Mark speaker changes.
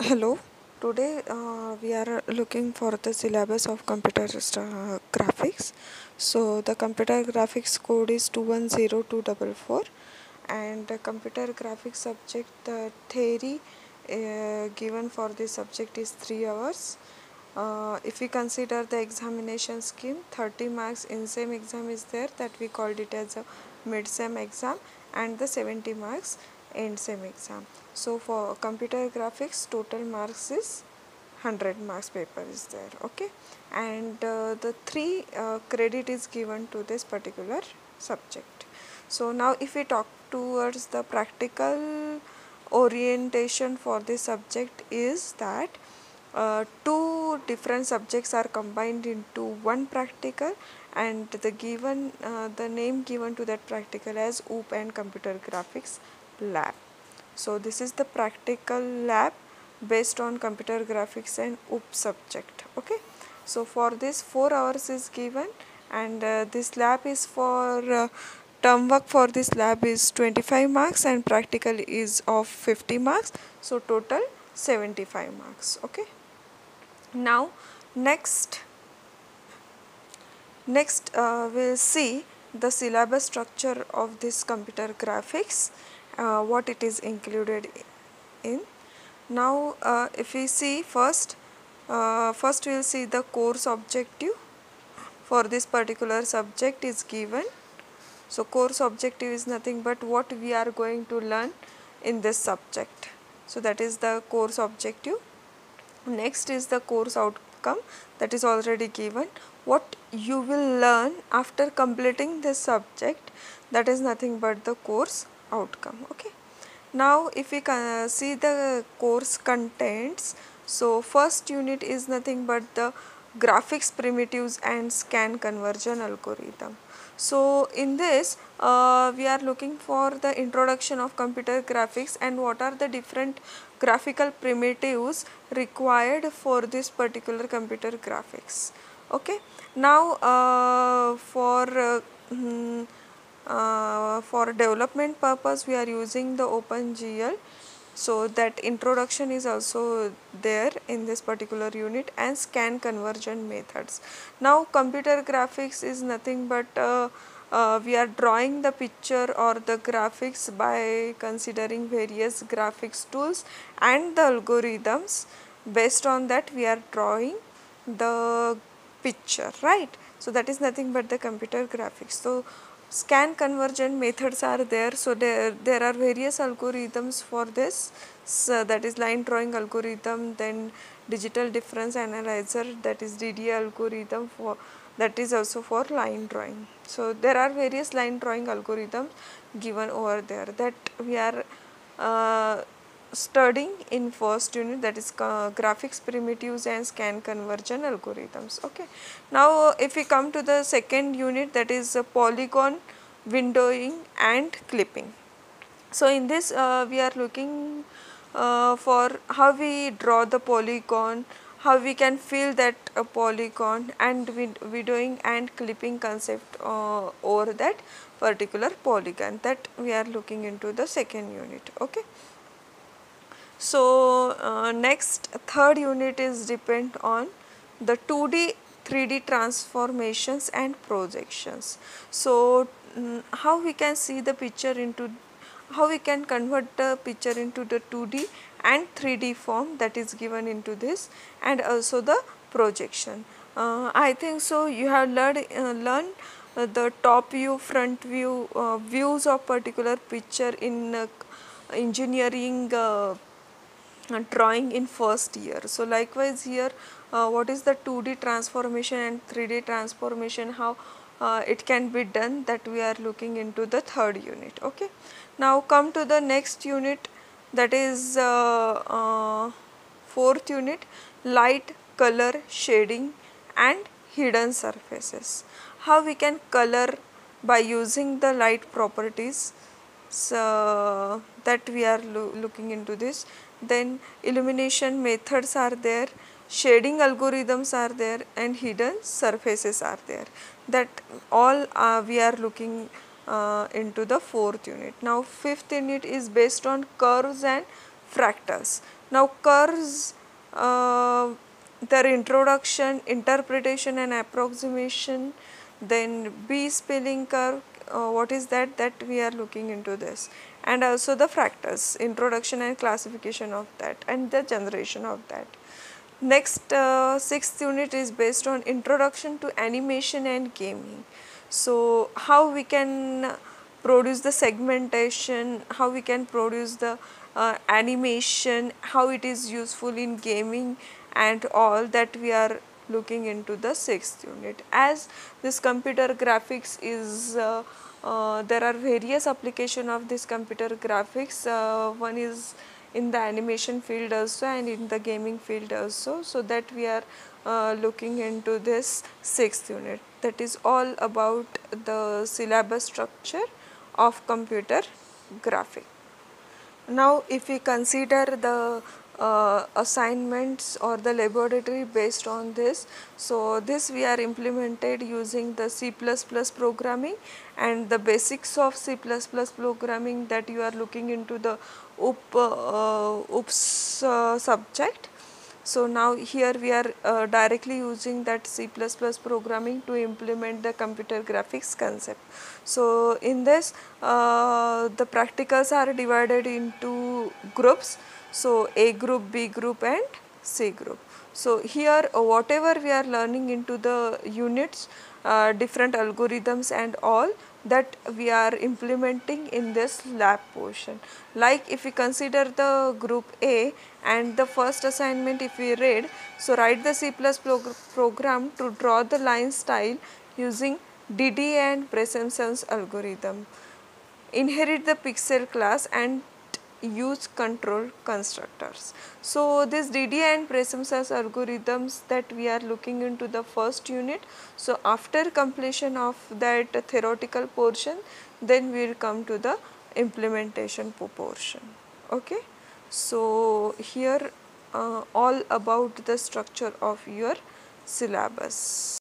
Speaker 1: Hello. Today we are looking for the syllabus of computer graphics. So the computer graphics code is 210244, and the computer graphics subject, the theory given for this subject is 3 hours. If we consider the examination scheme, 30 marks in same exam is there, that we called it as a mid-sem exam, and the 70 marks end sem exam. So for computer graphics, total marks is 100 marks paper is there, okay, and the 3 credit is given to this particular subject. So now if we talk towards the practical orientation for this subject is that two different subjects are combined into one practical, and the name given to that practical as OOP and computer graphics lab. So this is the practical lab based on computer graphics and OOP subject, okay. So for this 4 hours is given, and this lab is for term work for this lab is 25 marks and practical is of 50 marks, so total 75 marks, okay. Now next we'll see the syllabus structure of this computer graphics, what it is included in. Now if we see first we'll see the course objective for this particular subject is given. So course objective is nothing but what we are going to learn in this subject. So that is the course objective. Next is the course outcome, that is already given. What you will learn after completing this subject, that is nothing but the course outcome, okay. Now if we see the course contents, so first unit is nothing but the graphics primitives and scan conversion algorithm. So in this we are looking for the introduction of computer graphics and what are the different graphical primitives required for this particular computer graphics, okay. Now for development purpose we are using the OpenGL, so that introduction is also there in this particular unit, and scan conversion methods. Now computer graphics is nothing but we are drawing the picture or the graphics by considering various graphics tools and the algorithms. Based on that we are drawing the picture, right. So that is nothing but the computer graphics. So scan conversion methods are there, so there are various algorithms for this. So that is line drawing algorithm, then digital difference analyzer, that is DDA algorithm, for that is also for line drawing. So there are various line drawing algorithms given over there that we are studying in first unit, that is graphics primitives and scan conversion algorithms, okay. Now if we come to the second unit, that is polygon windowing and clipping. So in this we are looking for how we draw the polygon, how we can fill that polygon, and windowing and clipping concept over that particular polygon, that we are looking into the second unit, okay. So next third unit is depend on the 2D 3D transformations and projections. So how we can see the picture into, how we can convert the picture into the 2D and 3D form, that is given into this, and also the projection. I think so you have learned the top view, front view, views of particular picture in engineering drawing in first year. So likewise here what is the 2D transformation and 3D transformation, how it can be done, that we are looking into the third unit, okay. Now come to the next unit, that is fourth unit, light, color, shading and hidden surfaces. How we can color by using the light properties, so that we are looking into this. Then illumination methods are there, shading algorithms are there, and hidden surfaces are there, that all we are looking into the fourth unit. Now fifth unit is based on curves and fractals. Now curves, their introduction, interpretation and approximation, then B-spelling curve, what is that we are looking into this, and also the fractals, introduction and classification of that and the generation of that. Next, sixth unit is based on introduction to animation and gaming. So how we can produce the segmentation, how we can produce the animation, how it is useful in gaming and all that we are looking into the sixth unit. As this computer graphics is there are various application of this computer graphics. One is in the animation field also and in the gaming field also, so that we are looking into this sixth unit. That is all about the syllabus structure of computer graphic. Now if we consider the assignments or the laboratory based on this, so this we are implemented using the C++ programming and the basics of C++ programming, that you are looking into the OOPS subject. So now here we are directly using that C++ programming to implement the computer graphics concept. So in this the practicals are divided into groups. So A group, B group and C group. So here whatever we are learning into the units, different algorithms and all, that we are implementing in this lab portion. Like if we consider the group A and the first assignment if we read, so write the C++ program to draw the line style using DD and Bresensen's algorithm. Inherit the pixel class and use control constructors. So this DD and Bresensen's algorithms that we are looking into the first unit. So after completion of that theoretical portion, then we will come to the implementation portion. Okay. So here all about the structure of your syllabus.